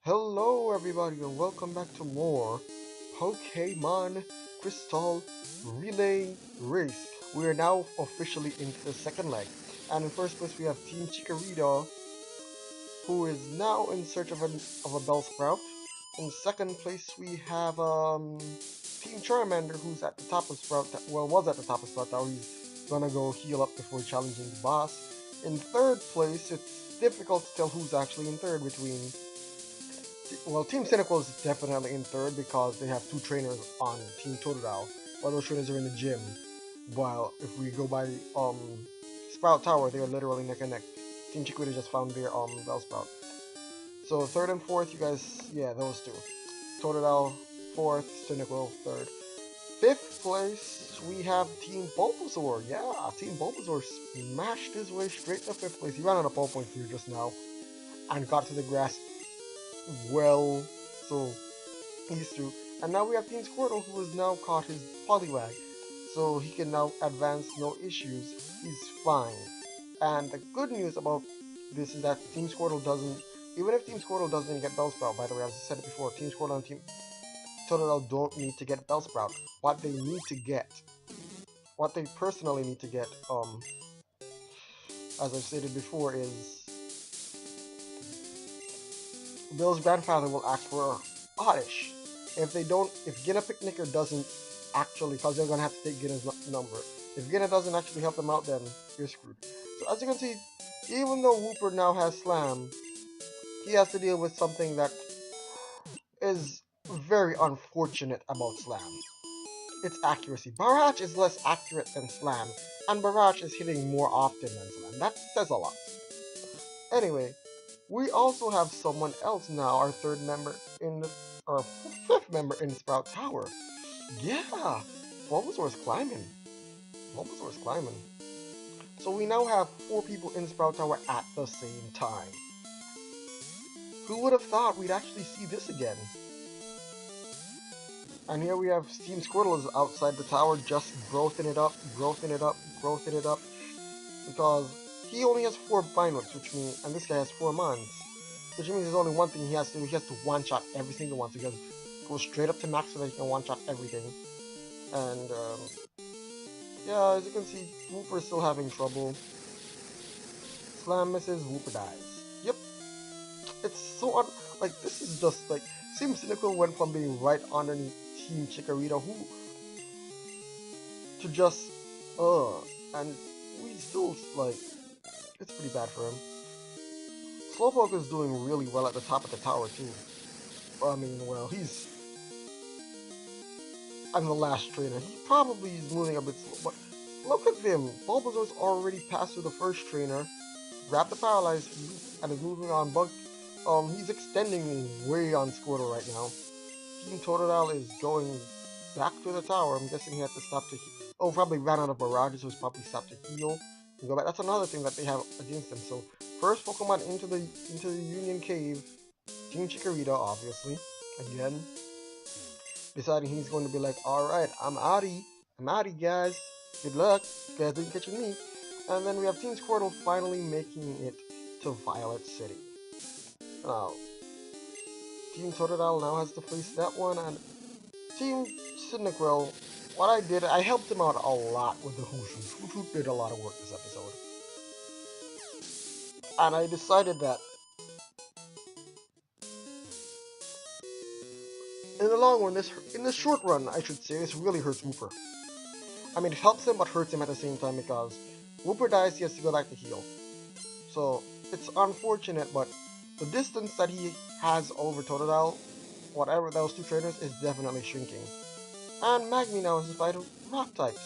Hello everybody and welcome back to more Pokemon Crystal Relay Race. We are now officially into the second leg. And in first place we have Team Chikorita, who is now in search of a Bellsprout. In second place we have Team Charmander, who's at the top of Sprout, well, was at the top of Sprout Tower. He's gonna go heal up before challenging the boss. In third place, it's difficult to tell who's actually in third between, well, Team Cynical is definitely in third because they have two trainers on Team Totodile, while those trainers are in the gym. While if we go by Sprout Tower, they are literally neck and neck. Team Chiquita just found their Bellsprout. So third and fourth, you guys, yeah, those two. Totodile fourth, Cynical third. Fifth place, we have Team Bulbasaur. Yeah, Team Bulbasaur smashed his way straight to fifth place. He ran out of ball points here just now and got to the grass well, so he's through. And now we have Team Squirtle, who has now caught his Poliwag, so he can now advance, no issues. He's fine. And the good news about this is that Team Squirtle doesn't, even if Team Squirtle doesn't get Bellsprout, by the way, as I said it before, Team Squirtle and Team Totodile don't need to get Bellsprout. What they need to get, what they personally need to get, as I've stated before, is Bill's grandfather will ask for Oddish. If they don't, if Gina Picnicker doesn't actually, because they're gonna have to take Gina's number. If Gina doesn't actually help them out, then you're screwed. So as you can see, even though Wooper now has Slam, he has to deal with something that is very unfortunate about Slam. Its accuracy. Barrage is less accurate than Slam, and Barrage is hitting more often than Slam. That says a lot. Anyway, we also have someone else now, our third member in the, or fifth member in the Sprout Tower. Yeah, Bulbasaur's climbing. Bulbasaur's climbing. So we now have four people in Sprout Tower at the same time. Who would have thought we'd actually see this again? And here we have Team Squirtle is outside the tower, just growthing it up, growthing it up, growthing it up. Because he only has 4 Binots, which means, and this guy has 4 Mons. Which means there's only one thing he has to do. He has to one-shot every single one. So he has to go straight up to max so that he can one-shot everything. And, yeah, as you can see, Wooper is still having trouble. Slam misses, Wooper dies. Yep. It's so like, this is just, like, Team Cynical went from being right underneath Team Chikorita, who, to just, and we still, like, it's pretty bad for him. Slowpoke is doing really well at the top of the tower, too. I mean, well, I'm the last trainer. He probably is moving a bit slow, but look at him. Bulbasaur's already passed through the first trainer, grabbed the Paralyze, and is moving on. But he's extending way on Squirtle right now. Team Totodile is going back to the tower. I'm guessing he had to stop to heal. Oh, probably ran out of barrages, so he's probably stopped to heal and go back. That's another thing that they have against them. So first Pokemon into the Union Cave. Team Chikorita, obviously, again, deciding he's going to be like, alright, I'm outie, guys. Good luck. You guys ain't catching me. And then we have Team Squirtle finally making it to Violet City. Now, Team Totodile now has to face that one, and Team Cyndaquil, what I did, I helped him out a lot with the Hooshoos. Hooshoos did a lot of work this episode. And I decided that in the long run, in the short run, I should say, this really hurts Wooper. I mean, it helps him, but hurts him at the same time because Wooper dies, he has to go back to heal. So, it's unfortunate, but the distance that he has over Totodile, whatever those two trainers, is definitely shrinking. And Magmy now is fight rock types.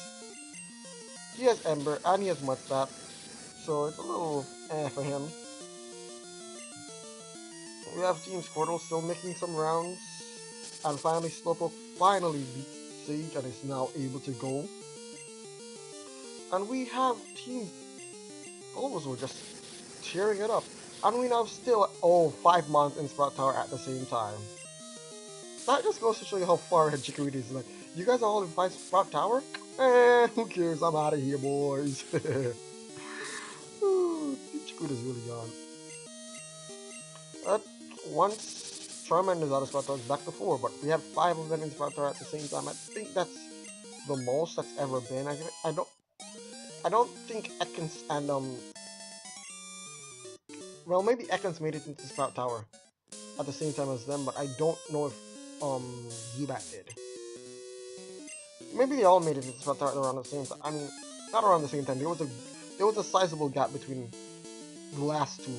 He has Ember and he has Mudslap, so it's a little for him. We have Team Squirtle still making some rounds, and finally Slowpoke finally beats Sage and is now able to go. And we have Team Bulbasaur just tearing it up. And we now still, 5 months in Sprout Tower at the same time. That just goes to show you how far ahead Chikorita is. Like, you guys are all in 5 Sprout Tower? Who cares? I'm out of here, boys. Chikorita's really gone. But once Charmander's out of Sprout Tower, it's back to 4, but we have 5 of them in Sprout Tower at the same time. I think that's the most that's ever been. I don't think Ekans and well, maybe Ekans made it into Sprout Tower at the same time as them, but I don't know if Zubat did. Maybe they all made it into Sprout Tower around the same time. I mean, not around the same time. There was a sizable gap between the last two,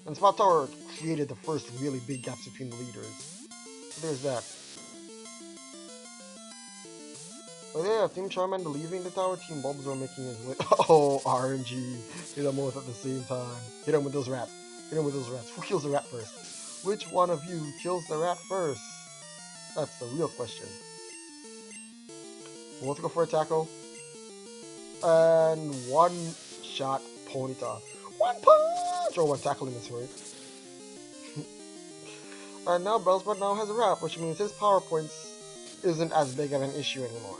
and Sprout Tower created the first really big gaps between the leaders. So there's that. But yeah, Team Charmander leaving the tower, Team Bulbasaur making his way. Oh, RNG. Hit them both at the same time. Hit him with those rats. Hit him with those rats. Who kills the rat first? Which one of you kills the rat first? That's the real question. We'll go for a tackle. And one shot Ponyta. One punch! Or one tackle in this way. And now Bellsprout now has a wrap, which means his power points isn't as big of an issue anymore.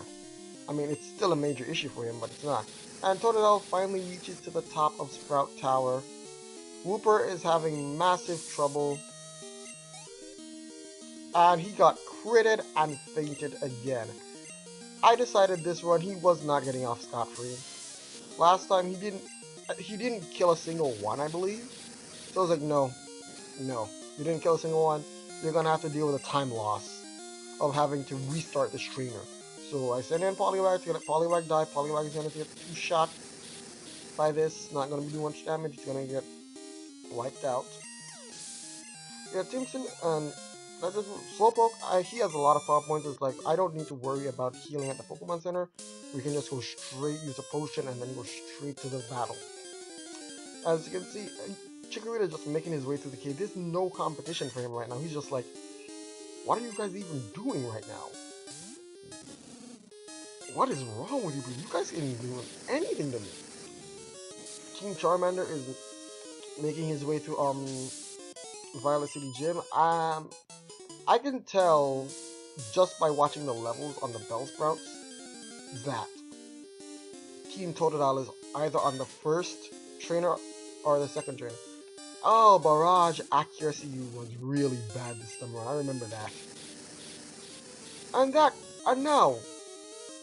I mean, it's still a major issue for him, but it's not. And Totodile finally reaches to the top of Sprout Tower. Wooper is having massive trouble. And he got critted and fainted again. I decided this run he was not getting off scot-free. Last time he didn't kill a single one, I believe. So I was like, no, you didn't kill a single one. You're gonna have to deal with the time loss of having to restart this trainer. So I sent in Poliwag to let Poliwag die. Poliwag is gonna get 2 shot by this. Not gonna be doing much damage. He's gonna get wiped out. Yeah, Timson and Slowpoke, he has a lot of power points. It's like, I don't need to worry about healing at the Pokemon Center. We can just go straight, use a potion, and then go straight to the battle. As you can see, Chikorita is just making his way through the cave. There's no competition for him right now. He's just like, what are you guys even doing right now? What is wrong with you? You guys ain't doing anything to me. Team Charmander is making his way through Violet City Gym. I can tell just by watching the levels on the Bellsprouts that Team Totodile is either on the first trainer or the second trainer. Oh, Barrage accuracy was really bad this time around. I remember that. And now,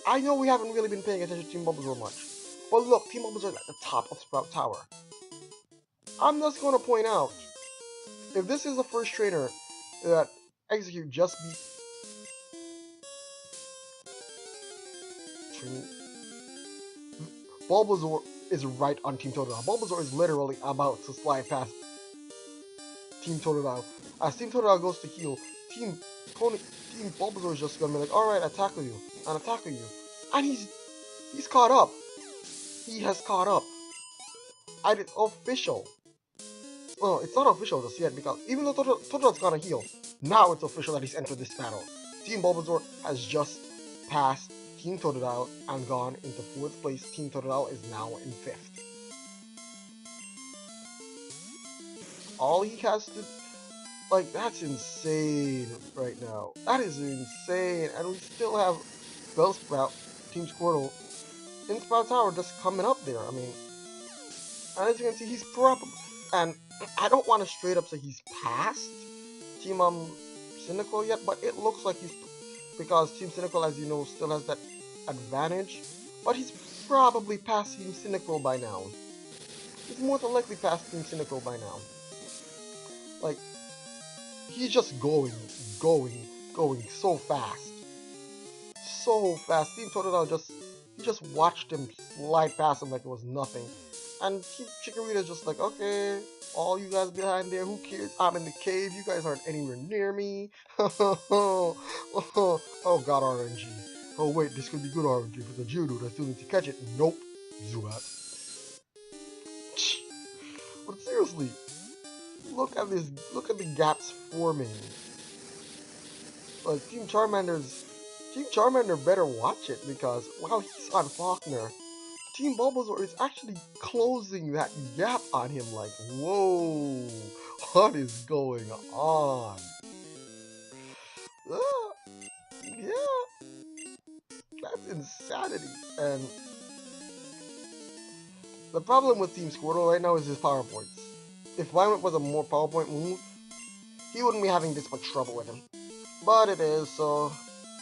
I know we haven't really been paying attention to Team Bulbasaur much, but look, Team Bulbasaur is at the top of Sprout Tower. I'm just going to point out, if this is the first trainer that Execute just beat Bulbasaur is right on Team Totodile. Bulbasaur is literally about to slide past Team Totodile. As Team Totodile goes to heal, Team Bulbasaur is just gonna be like, alright, I tackle you. And he's caught up. He has caught up. And it's official. Well, it's not official just yet because even though Totodile's gonna heal, now it's official that he's entered this battle. Team Bulbasaur has just passed Team Totodile and gone into 4th place. Team Totodile is now in 5th. All he has to... Like, that's insane right now. That is insane. And we still have Bellsprout, Team Squirtle, in Sprout Tower just coming up there. I mean, and as you can see, he's probably... And I don't want to straight up say he's past Team Cynical yet, but it looks like he's... Because Team Cynical, as you know, still has that advantage. But he's probably past Team Cynical by now. He's more than likely past Team Cynical by now. Like, he's just going so fast. So fast. Team Totodile just watched him slide past him like it was nothing. And Team Chikorita's just like, okay, all you guys behind there, who cares? I'm in the cave, you guys aren't anywhere near me. Oh god, RNG. Oh wait, this could be good RNG for the Geodude. I still need to catch it. Nope. Zubat. But seriously, look at this. Look at the gaps forming. Like Team Charmander better watch it because while he's on Faulkner, Team Bulbasaur is actually closing that gap on him. Like, whoa, what is going on? Yeah, that's insanity. And the problem with Team Squirtle right now is his power points. If Violet was a more PowerPoint move, he wouldn't be having this much trouble with him. But it is, so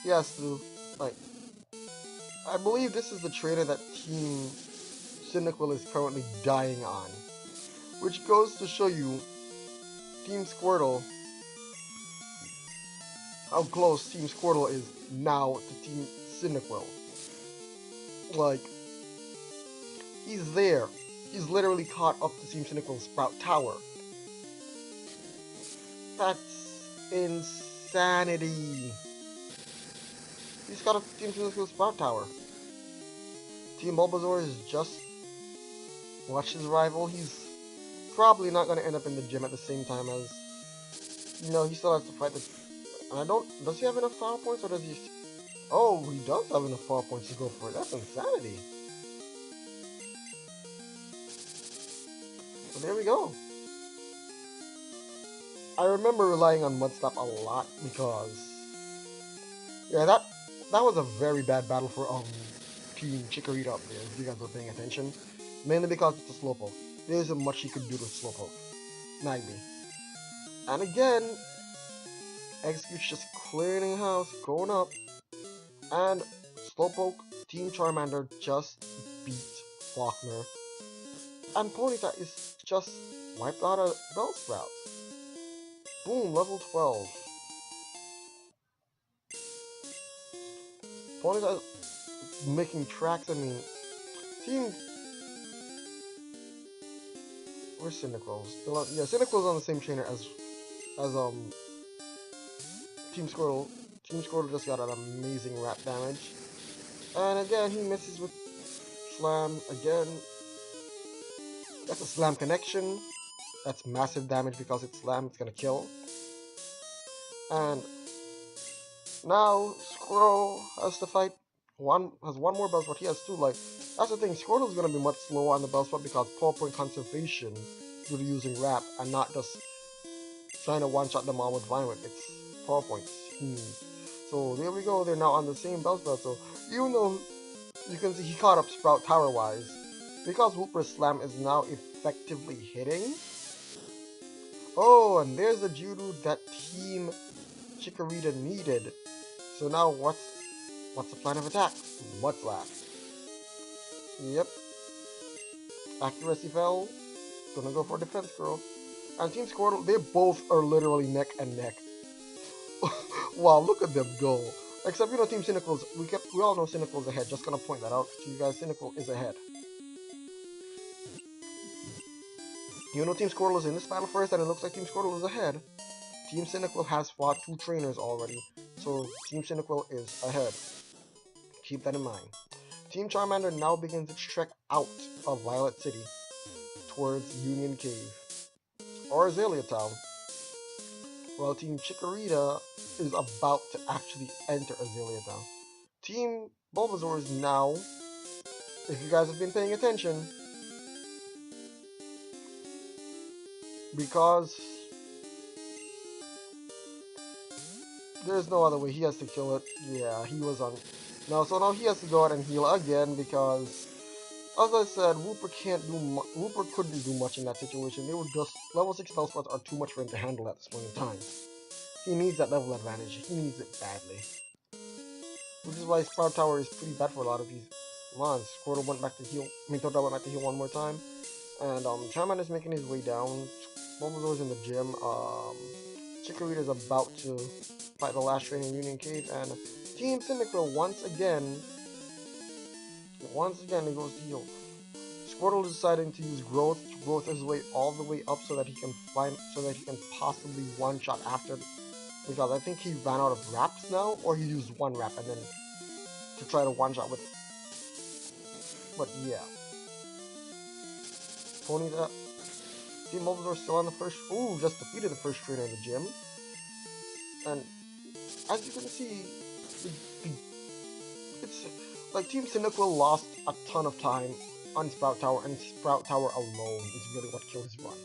he has to, like, I believe this is the trainer that Team Cyndaquil is currently dying on. Which goes to show you, Team Squirtle, how close Team Squirtle is now to Team Cyndaquil. Like, he's there. He's literally caught up to Team Cyndaquil's Sprout Tower. That's insanity. He's got a Team Cyndaquil's Sprout Tower. Team Bulbasaur is just... Watch his rival. He's probably not going to end up in the gym at the same time as... You know, he still has to fight the... And I don't... Does he have enough power points or does he... Oh, he does have enough power points to go for it. That's insanity. So there we go. I remember relying on Mudslap a lot because... Yeah, that was a very bad battle for Team Chikorita up there, if you guys were paying attention. Mainly because it's a Slowpoke. There isn't much he could do to Slowpoke. Magby. And again, Execute's just clearing the house, going up. And Slowpoke, Team Charmander just beat Faulkner. And Ponyta is just wiped out a Bellsprout. Boom, level 12. Ponyta making tracks. I mean, Team... Where's Cyndaquil? Yeah, Cyndaquil's on the same trainer as Team Squirtle. Team Squirtle just got an amazing wrap damage. And again, he misses with Slam again. That's a Slam connection. That's massive damage because it's Slam, it's gonna kill. And now Squirtle has to fight has one more Bellsprout. He has two. Like, that's the thing, Squirtle's gonna be much slower on the Bellsprout because power point conservation due to using Wrap and not just trying to one-shot them all with Vine. It's power points. So there we go, they're now on the same Bellsprout. So even though you can see he caught up Sprout Tower wise, because Whooper's Slam is now effectively hitting. Oh, and there's the Judo that Team Chikorita needed. So now what's the plan of attack? Mudslap. Yep. Accuracy fell. Gonna go for defense girl. And Team Squirtle, they both are literally neck and neck. Wow, look at them go. Except, you know, Team Cyndaquil's, we all know Cyndaquil's ahead. Just gonna point that out to you guys. Cyndaquil is ahead. You know Team Squirtle is in this battle first, and it looks like Team Squirtle is ahead. Team Cyndaquil has fought 2 trainers already, so Team Cyndaquil is ahead. Keep that in mind. Team Charmander now begins its trek out of Violet City towards Union Cave, or Azalea Town, while Team Chikorita is about to actually enter Azalea Town. Team Bulbasaur is now, if you guys have been paying attention, because there's no other way, he has to kill it. Yeah, he was on. No, so now he has to go out and heal again because, as I said, Whooper Whooper couldn't do much in that situation. They were just level 6 Bellsprout are too much for him to handle at this point in time. He needs that level advantage. He needs it badly. Which is why Sprout Tower is pretty bad for a lot of these mons. Squirtle went back to heal. Tota went back to heal one more time. And Charmander is making his way down. Bulbasaur's in the gym. Chikorita is about to fight the last trainer in Union Cave. And Team Cyndaquil once again he goes to heal. Squirtle is deciding to use Growth to growth his way all the way up so that he can possibly one-shot after, because I think he ran out of wraps now, or he used one wrap and then to try to one-shot with it. But yeah. Ponyta, Team Bulbasaur still on the first, just defeated the first trainer in the gym. And as you can see, it's like Team Cyndaquil lost a ton of time on Sprout Tower, and Sprout Tower alone is really what killed his run.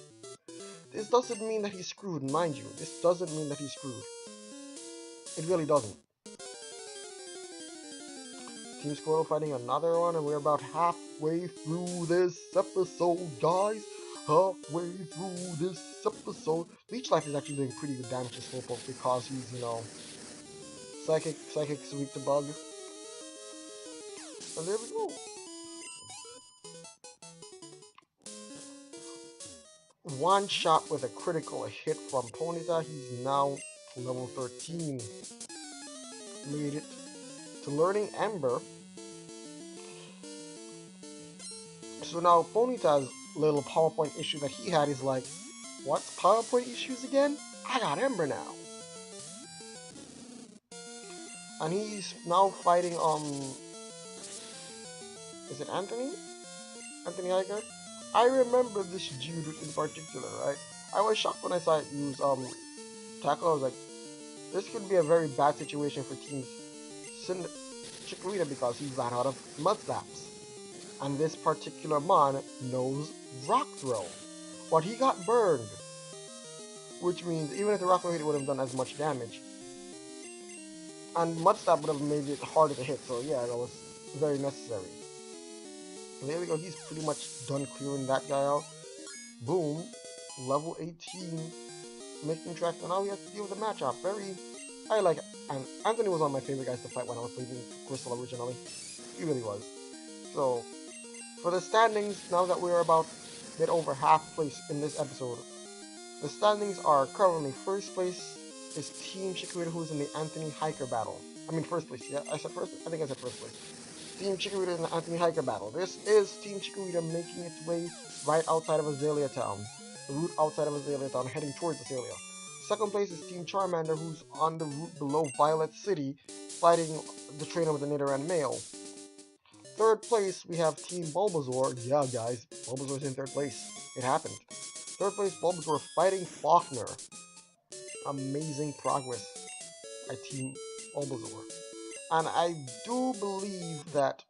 This doesn't mean that he's screwed, mind you. This doesn't mean that he's screwed. It really doesn't. Team Squirtle fighting another one, and we're about halfway through this episode, guys. halfway through this episode. Leech Life is actually doing pretty good damage to Slowpoke because he's, you know, Psychic's weak to Bug. And there we go. One shot with a critical hit from Ponyta. He's now level 13. Made it to learning Ember. So now Ponyta's little PowerPoint issue that he had is like, what's PowerPoint issues again? I got Ember now. And he's now fighting, is it Anthony? Anthony Hiker? I remember this Geodude in particular, right? I was shocked when I saw it use, Tackle. I was like, this could be a very bad situation for Team Chikorita because he ran out of Mud Slaps. And this particular Mon knows Rock Throw. But he got burned. Which means even if the Rock Throw hit, it would have done as much damage. And Mud Slap would have made it harder to hit, so yeah, that was very necessary. And there we go, he's pretty much done clearing that guy out. Boom, level 18, making tracks, and now we have to deal with the matchup. I like it. And Anthony was one of my favorite guys to fight when I was playing Crystal originally. He really was. So, for the standings, now that we're about a bit over half place in this episode, the standings are currently first place is Team Chikorita, who's in the Anthony Hiker battle. I mean first place, yeah, I said first, I think I said first place. Team Chikorita in the Anthony Hiker battle. This is Team Chikorita making its way right outside of Azalea Town. The route outside of Azalea Town, heading towards Azalea. Second place is Team Charmander, who's on the route below Violet City, fighting the trainer with the Nidoran male. Third place, we have Team Bulbasaur. Yeah, guys, Bulbasaur's in third place. It happened. Third place, Bulbasaur fighting Faulkner. Amazing progress by Team Bulbasaur. And I do believe that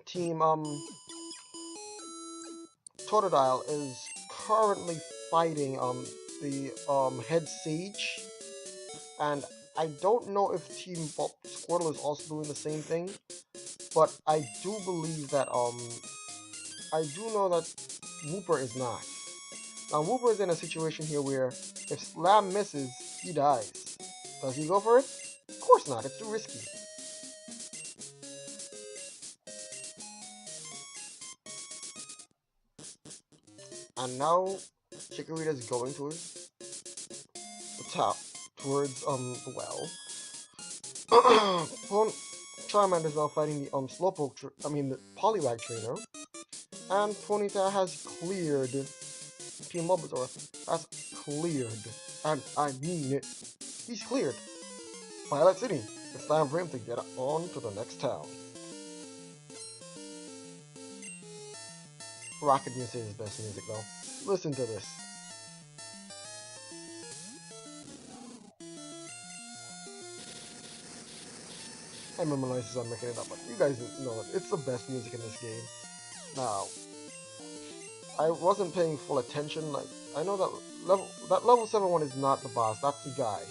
Team Totodile is currently fighting the Head Sage. And I don't know if Team Squirtle is also doing the same thing. But I do believe that I do know that Wooper is not. Now Wooper is in a situation here where if Slam misses, he dies. Does he go for it? Of course not, it's too risky. And now Chikorita is going towards the top, towards the well. Charmander is now fighting the Slowpoke, the Poliwag trainer. And Ponyta has cleared Team Bulbasaur. That's cleared. And I mean it. He's cleared. Violet City. It's time for him to get on to the next town. Rocket music is best music though. Listen to this. I remember Moises on making it up, but you guys know it. It's the best music in this game. Now, I wasn't paying full attention. Like, I know that level 7 one is not the boss. That's the guy.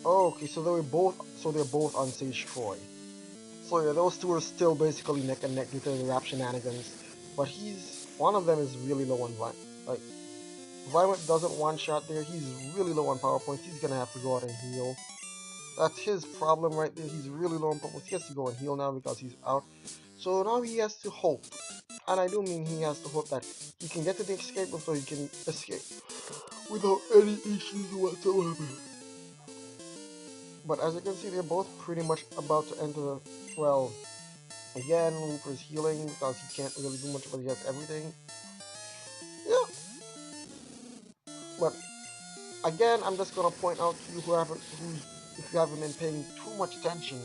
Oh, okay, so they're both on Sage Troy. So yeah, those two are still basically neck and neck due to the rap shenanigans. But one of them is really low on like, Violet doesn't one-shot there. He's really low on power points. He's gonna have to go out and heal. That's his problem right there. He's really low on power points. He has to go and heal now because he's out. So now he has to hope. And I do mean he has to hope that he can get to the escape room so he can escape without any issues whatsoever. But as you can see, they're both pretty much about to enter the... Well, again, Wooper's healing because he can't really do much, but he has everything. Yeah. But, again, I'm just going to point out to you if you haven't been paying too much attention,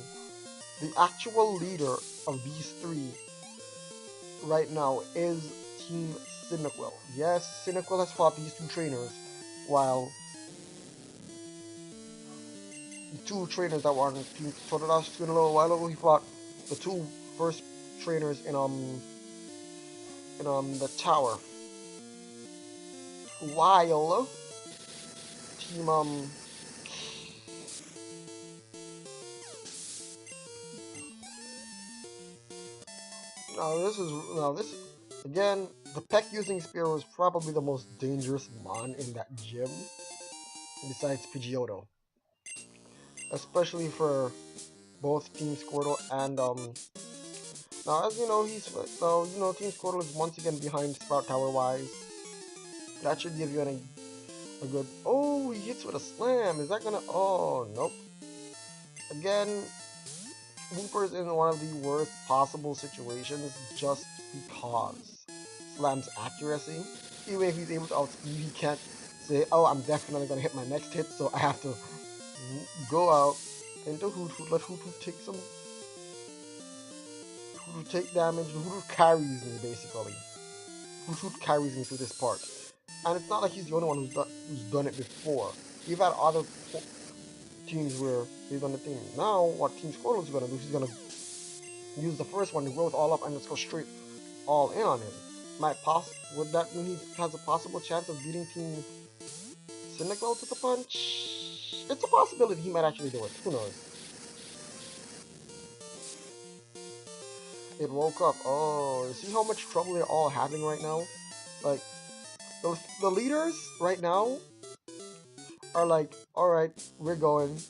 the actual leader of these three right now is Team Cyndaquil. Yes, Cyndaquil has fought these two trainers, while the two trainers that were on Team Totodile a little while ago, he fought the two first trainers in the tower. While Team Now this again. The Peck using Spearow is probably the most dangerous mon in that gym, besides Pidgeotto, especially for both Team Squirtle and Now, as you know, Team Squirtle is once again behind Sprout Tower wise. That should give you a good. Oh, he hits with a slam. Is that gonna? Oh, nope. Again, Wooper's in one of the worst possible situations just because Slam's accuracy. Even if he's able to outspeed, he can't say, "Oh, I'm definitely gonna hit my next hit," so I have to go out into Hoot Hoot, let Hoot Hoot take some Hoot take damage. Hoot carries me basically. Hoot carries me through this part, and it's not like he's the only one who's done it before. We've had other teams where they've done the thing. Now, what Team Squirtle is gonna do? He's gonna use the first one to growth all up and just go straight all in on him. Would that mean he has a possible chance of beating Team Cyndaquil with the punch? It's a possibility he might actually do it. Who knows? It woke up. Oh, see how much trouble they're all having right now? Like, the leaders right now are like, alright, we're going.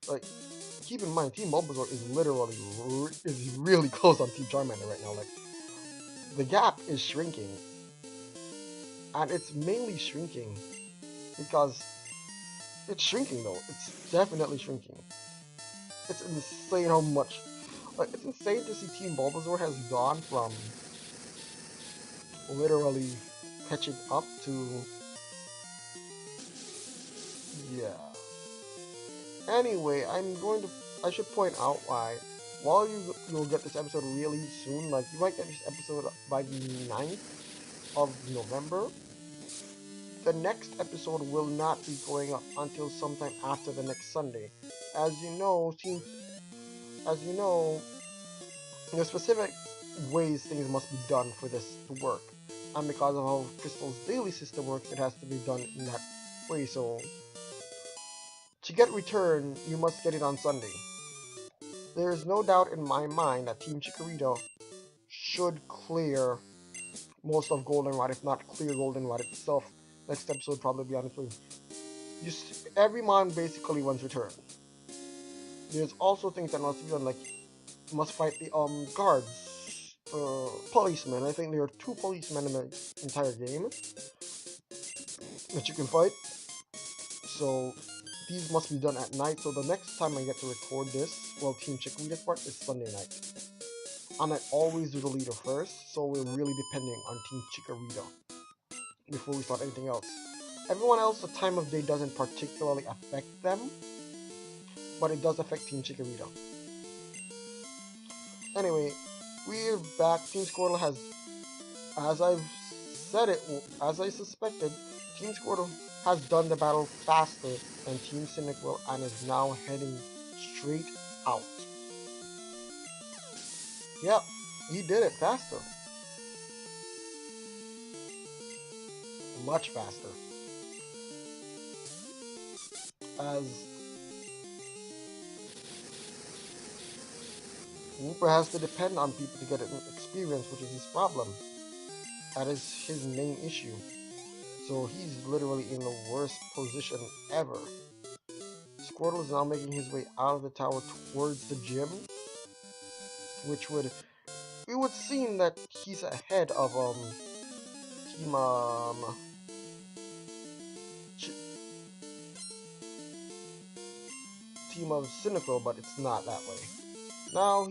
Like, keep in mind, Team Bulbasaur is literally, is really close on Team Charmander right now. Like, the gap is shrinking. And it's mainly shrinking because it's shrinking though. It's definitely shrinking. It's insane how much. Like, it's insane to see Team Bulbasaur has gone from literally catching up to, yeah. Anyway, I should point out why. While you'll get this episode really soon, like you might get this episode by the 9th of November. The next episode will not be going up until sometime after the next Sunday. As you know, there's specific ways things must be done for this to work. And because of how Crystal's daily system works, it has to be done in that way. So, to get return, you must get it on Sunday. There is no doubt in my mind that Team Chikorita should clear most of Goldenrod, if not clear Goldenrod itself. Next episode will probably be on its way. Every mon basically wants return. There's also things that must be done, like you must fight the guards, policemen. I think there are 2 policemen in the entire game that you can fight. So these must be done at night. So the next time I get to record this, well, Team Chikorita's part is Sunday night. And I always do the leader first, so we're really depending on Team Chikorita before we start anything else. Everyone else, the time of day doesn't particularly affect them, but it does affect Team Chikorita. Anyway, we're back. Team Squirtle has, as I've said it, as I suspected, Team Squirtle has done the battle faster than Team Cyndaquil and is now heading straight out. Yep, he did it faster. Much faster. As Wooper has to depend on people to get an experience, which is his problem. That is his main issue. So he's literally in the worst position ever. Squirtle is now making his way out of the tower towards the gym, which would seem that he's ahead of team of Cyndaquil, but it's not that way. Now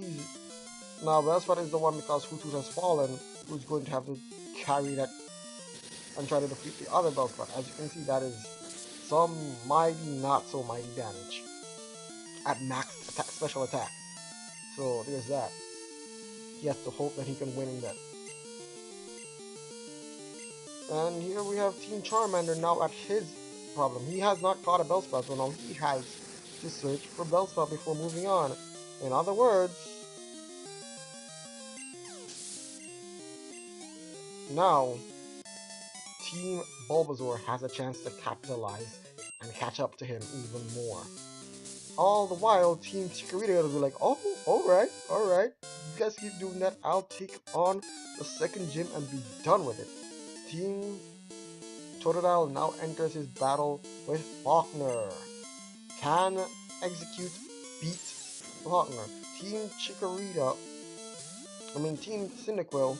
Bellsprout is the one, because Hoot Hoot has fallen, who's going to have to carry that and try to defeat the other Bellsprout. As you can see, that is some mighty, not so mighty damage at max special attack. So there's that. He has to hope that he can win in that. And here we have Team Charmander now at his problem. He has not caught a Bellsprout, so now he has to search for Bellsprout before moving on. In other words, now Team Bulbasaur has a chance to capitalize and catch up to him even more. All the while, Team Chikorita will be like, oh, alright, you guys keep doing that, I'll take on the second gym and be done with it. Team Totodile now enters his battle with Faulkner. Can Execute beat Faulkner? Team Team Cyndaquil.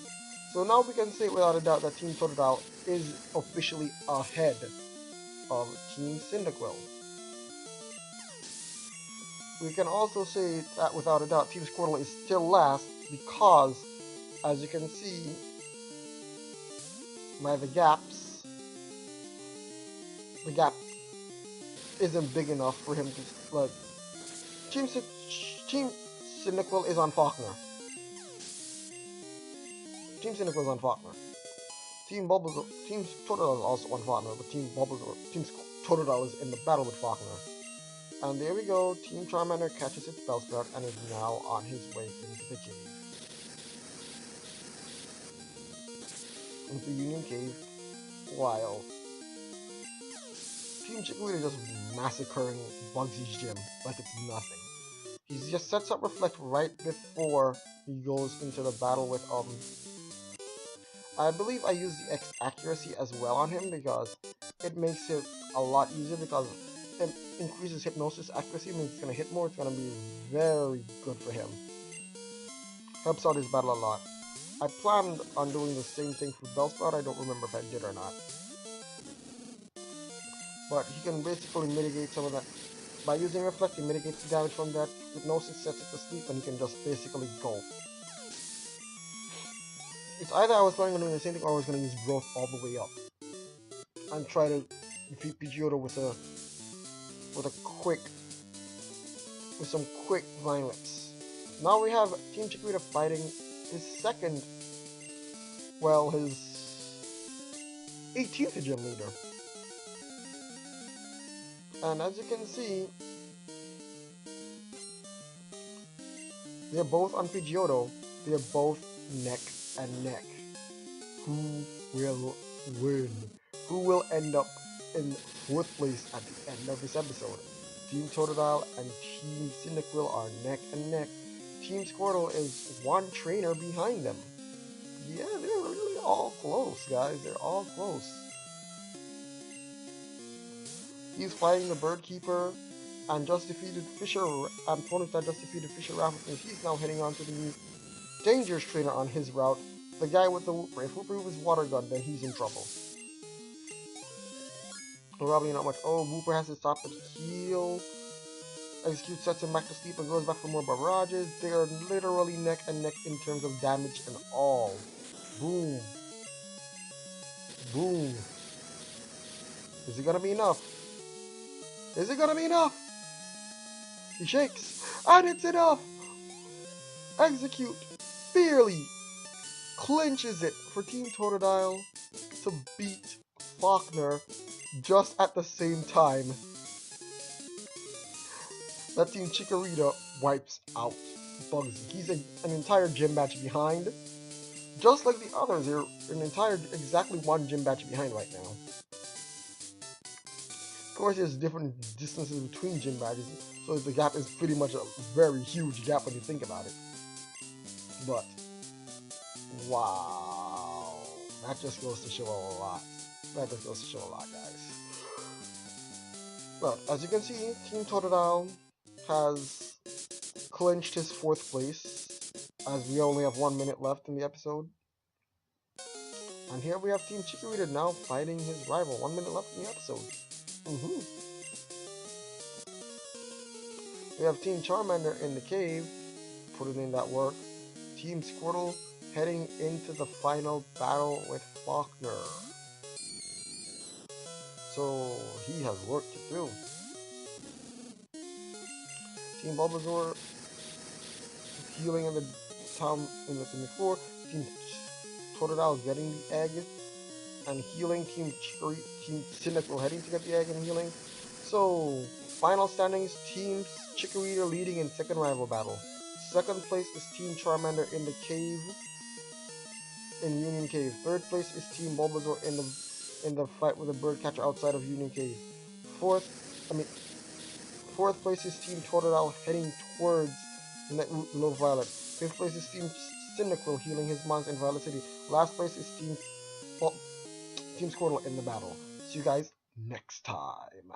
So now we can say without a doubt that Team Totodile is officially ahead of Team Cyndaquil. We can also say that without a doubt Team Squirtle is still last because, as you can see by the gap isn't big enough for him to, like, Team Cyndaquil is on Faulkner. Team Cyndaquil is on Faulkner. Team Totodile is also on Faulkner, but Team Totodile is in the battle with Faulkner. And there we go, Team Charmander catches its Bellsprout and is now on his way into the cave. Into Union Cave, while Team Chikorita just massacring Bugsy's gym like it's nothing. He just sets up Reflect right before he goes into the battle with I believe I use the X accuracy as well on him because it makes it a lot easier because it increases Hypnosis accuracy, means it's going to hit more, it's going to be very good for him. Helps out his battle a lot. I planned on doing the same thing for Bellsprout, I don't remember if I did or not. But he can basically mitigate some of that. By using Reflect, he mitigates the damage from that. Hypnosis sets it to sleep and he can just basically go. It's either I was planning on doing the same thing or I was going to use Growth all the way up. And try to defeat Pidgeotto with some quick violence. Now we have Team Chikorita fighting his 18th gym leader. And as you can see, they're both on Pidgeotto. They're both neck and neck. Who will win? Who will end up in 4th place at the end of this episode? Team Totodile and Team Cyndaquil are neck and neck. Team Squirtle is one trainer behind them. Yeah, they're really all close, guys. They're all close. He's fighting the Bird Keeper and just defeated Fisher. Opponent that just defeated Fisher Raffle, and he's now heading on to the new Dangerous trainer on his route. The guy with the Wooper. If Wooper with his water gun, then he's in trouble. Probably not much. Oh, Wooper has to stop and heal. Execute sets him back to sleep and goes back for more barrages. They are literally neck and neck in terms of damage and all. Boom. Boom. Is it gonna be enough? Is it gonna be enough? He shakes. And it's enough! Execute barely clinches it for Team Totodile to beat Faulkner just at the same time that Team Chikorita wipes out Bugsy. He's an entire gym batch behind. Just like the others, they're exactly one gym batch behind right now. Of course, there's different distances between gym batches, so the gap is pretty much a very huge gap when you think about it. But, wow, that just goes to show a lot. That just goes to show a lot, guys. But, as you can see, Team Totodile has clinched his 4th place, as we only have 1 minute left in the episode. And here we have Team Chikorita now fighting his rival. 1 minute left in the episode. We have Team Charmander in the cave, putting in that work. Team Squirtle heading into the final battle with Faulkner. So he has work to do. Team Bulbasaur healing in the town in the floor. Team Totodile getting the egg and healing. Team Cyndaquil heading to get the egg and healing. So final standings: Team Chikorita leading in second rival battle. Second place is Team Charmander in the cave, in Union Cave. Third place is Team Bulbasaur in the fight with the bird catcher outside of Union Cave. Fourth place is Team Totodile heading towards Low Violet. Fifth place is Team Cynical, healing his mons in Violet City. Last place is Team, well, Team Squirtle in the battle. See you guys next time.